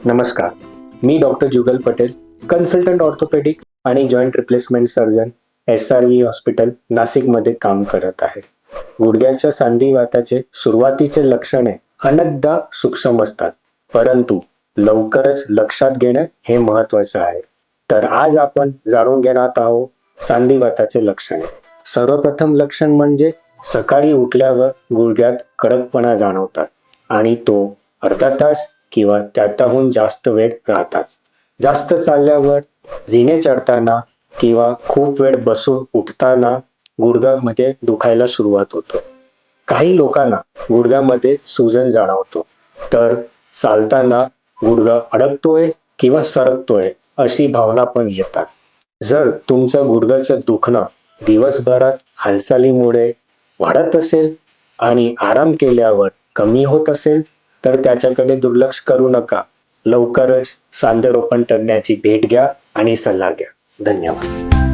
नमस्कार, मी डॉक्टर जुगल Patel, consultant orthopaedic आणि joint replacement surgeon SRV hospital नाशिकमध्ये काम करत आहे. गुडघ्याच्या संधिवाताचे सुरुवातीचे लक्षणे अनेकदा सूक्ष्म असतात, परंतु लवकरच लक्षात घेणं हे महत्वाचं आहे. तर आज आपण जाणून घेणार आहोत संधिवाताचे लक्षणे. सर्वप्रथम लक्षण म्हणजे सकाळी उठल्यावर गुडघ्यात कडकपणा जाणवतात आणि तो अर्धा तास किंवा त्याहून जास्त वेळ राहतात. जास्त चालल्यावर, जिने चढताना किंवा खूप वेळ बसून उठताना गुडघ्यामध्ये दुखायला सुरुवात होतो. काही लोकांना गुडघ्यामध्ये सूजन जाणवतो, तर चालताना गुडघा अडकतोय किंवा सरकतोय अशी भावना पण येतात. जर तुमचं गुडघ्याचं दुखणं दिवसभरात हालचालीमुळे वाढत असेल आणि आराम केल्यावर कमी होत असेल तर त्याच्याकडे दुर्लक्ष करू नका. लवकरच सांधेरोपण तज्ञाची भेट घ्या आणि सल्ला घ्या. धन्यवाद.